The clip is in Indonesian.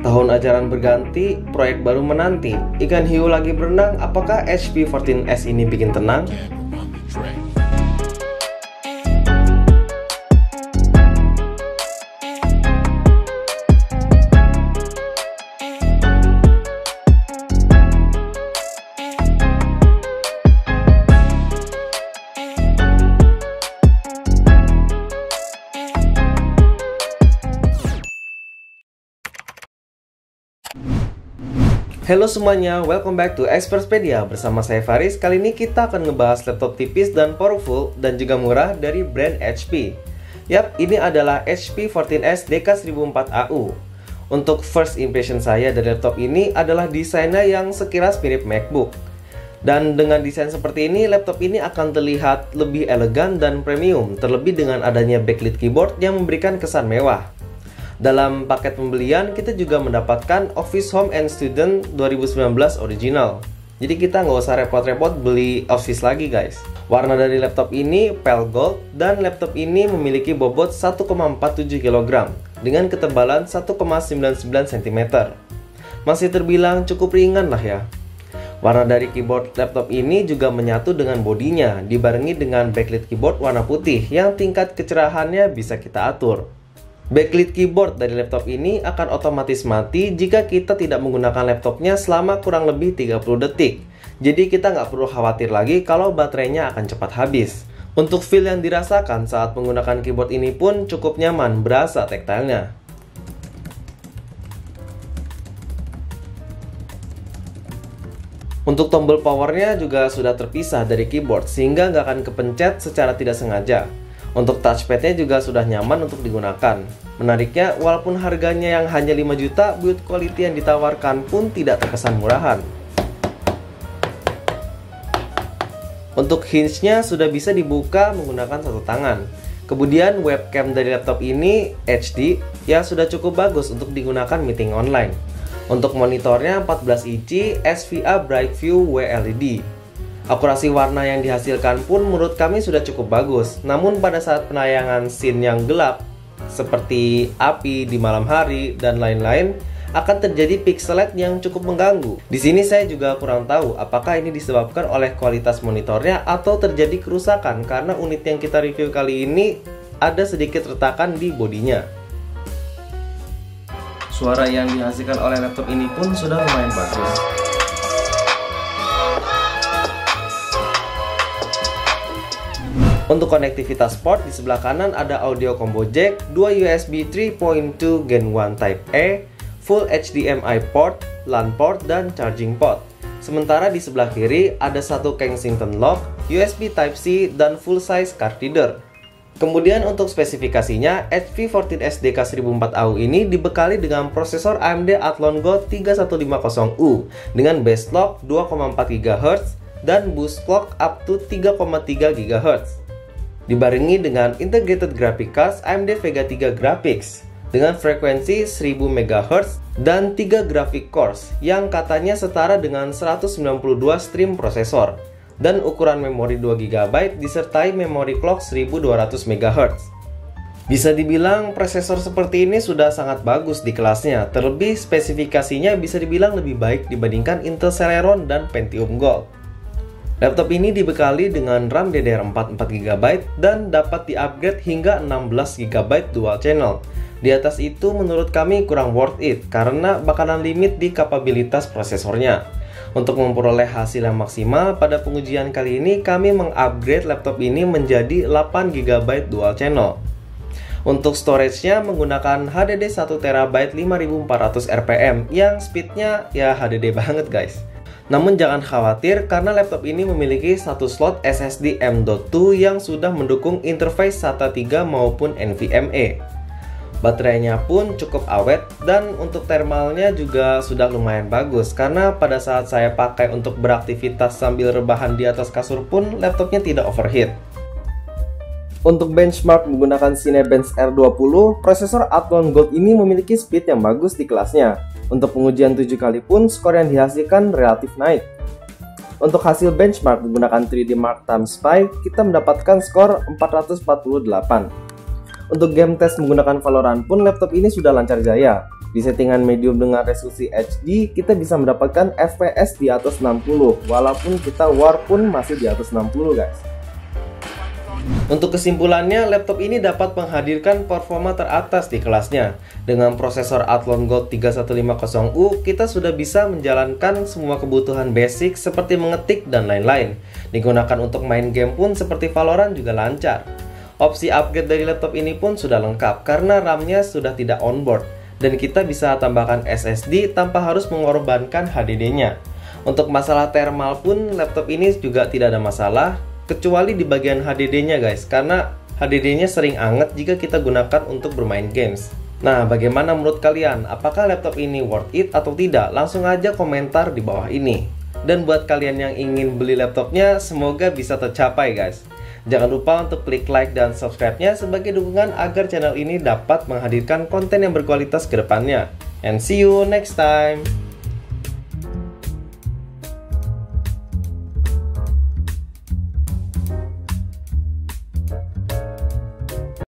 Tahun ajaran berganti, proyek baru menanti. Ikan hiu lagi berenang, apakah HP 14S ini bikin tenang? Halo semuanya, welcome back to Expertspedia. Bersama saya Faris. Kali ini kita akan ngebahas laptop tipis dan powerful dan juga murah dari brand HP. Yap, ini adalah HP 14S DK1004AU. Untuk first impression saya dari laptop ini adalah desainnya yang sekilas mirip MacBook. Dan dengan desain seperti ini, laptop ini akan terlihat lebih elegan dan premium, terlebih dengan adanya backlit keyboard yang memberikan kesan mewah. Dalam paket pembelian, kita juga mendapatkan Office Home and Student 2019 original. Jadi kita nggak usah repot-repot beli Office lagi guys. Warna dari laptop ini pale gold dan laptop ini memiliki bobot 1,47 kg dengan ketebalan 1,99 cm. Masih terbilang cukup ringan lah ya. Warna dari keyboard laptop ini juga menyatu dengan bodinya, dibarengi dengan backlit keyboard warna putih yang tingkat kecerahannya bisa kita atur. Backlit keyboard dari laptop ini akan otomatis mati jika kita tidak menggunakan laptopnya selama kurang lebih 30 detik. Jadi kita nggak perlu khawatir lagi kalau baterainya akan cepat habis. Untuk feel yang dirasakan saat menggunakan keyboard ini pun cukup nyaman, berasa tactile-nya. Untuk tombol powernya juga sudah terpisah dari keyboard sehingga nggak akan kepencet secara tidak sengaja. Untuk touchpadnya juga sudah nyaman untuk digunakan. Menariknya, walaupun harganya yang hanya 5 juta, build quality yang ditawarkan pun tidak terkesan murahan. Untuk hinge-nya sudah bisa dibuka menggunakan satu tangan. Kemudian webcam dari laptop ini HD, ya sudah cukup bagus untuk digunakan meeting online. Untuk monitornya 14 inci SVA BrightView WLED. Akurasi warna yang dihasilkan pun menurut kami sudah cukup bagus. Namun pada saat penayangan scene yang gelap seperti api di malam hari dan lain-lain akan terjadi pixelate yang cukup mengganggu. Di sini saya juga kurang tahu apakah ini disebabkan oleh kualitas monitornya atau terjadi kerusakan karena unit yang kita review kali ini ada sedikit retakan di bodinya. Suara yang dihasilkan oleh laptop ini pun sudah lumayan bagus. Untuk konektivitas port, di sebelah kanan ada audio combo jack, 2 USB 3.2 Gen 1 Type A, full HDMI port, LAN port, dan charging port. Sementara di sebelah kiri ada satu Kensington lock, USB Type C, dan full size card reader. Kemudian untuk spesifikasinya, HP 14S DK1004AU ini dibekali dengan prosesor AMD Athlon Go 3150U dengan base clock 2,4 GHz dan boost clock up to 3,3 GHz. Dibarengi dengan integrated graphic cards AMD Vega 3 Graphics dengan frekuensi 1000 MHz dan 3 graphic cores yang katanya setara dengan 192 stream prosesor dan ukuran memori 2 GB disertai memori clock 1200 MHz. Bisa dibilang prosesor seperti ini sudah sangat bagus di kelasnya, terlebih spesifikasinya bisa dibilang lebih baik dibandingkan Intel Celeron dan Pentium Gold. Laptop ini dibekali dengan RAM DDR4 4GB dan dapat di-upgrade hingga 16GB dual channel. Di atas itu menurut kami kurang worth it karena bakalan limit di kapabilitas prosesornya. Untuk memperoleh hasil yang maksimal, pada pengujian kali ini kami mengupgrade laptop ini menjadi 8GB dual channel. Untuk storage-nya menggunakan HDD 1TB 5400 rpm yang speednya ya HDD banget guys. Namun jangan khawatir karena laptop ini memiliki satu slot SSD M.2 yang sudah mendukung interface SATA 3 maupun NVMe. Baterainya pun cukup awet dan untuk thermalnya juga sudah lumayan bagus karena pada saat saya pakai untuk beraktivitas sambil rebahan di atas kasur pun laptopnya tidak overheat. Untuk benchmark menggunakan Cinebench R20, prosesor Athlon Gold ini memiliki speed yang bagus di kelasnya. Untuk pengujian 7 kali pun skor yang dihasilkan relatif naik. Untuk hasil benchmark menggunakan 3D Mark x Spy, kita mendapatkan skor 448. Untuk game test menggunakan Valorant pun laptop ini sudah lancar jaya. Di settingan medium dengan resolusi HD, kita bisa mendapatkan FPS di atas 60, walaupun kita war pun masih di atas 60 guys. Untuk kesimpulannya, laptop ini dapat menghadirkan performa teratas di kelasnya. Dengan prosesor Athlon Gold 3150U, kita sudah bisa menjalankan semua kebutuhan basic seperti mengetik dan lain-lain. Digunakan untuk main game pun seperti Valorant juga lancar. Opsi upgrade dari laptop ini pun sudah lengkap karena RAM-nya sudah tidak onboard. Dan kita bisa tambahkan SSD tanpa harus mengorbankan HDD-nya. Untuk masalah thermal pun, laptop ini juga tidak ada masalah, kecuali di bagian HDD-nya guys, karena HDD-nya sering anget jika kita gunakan untuk bermain games. Nah, bagaimana menurut kalian? Apakah laptop ini worth it atau tidak? Langsung aja komentar di bawah ini. Dan buat kalian yang ingin beli laptopnya, semoga bisa tercapai guys. Jangan lupa untuk klik like dan subscribe-nya sebagai dukungan agar channel ini dapat menghadirkan konten yang berkualitas ke depannya. And see you next time!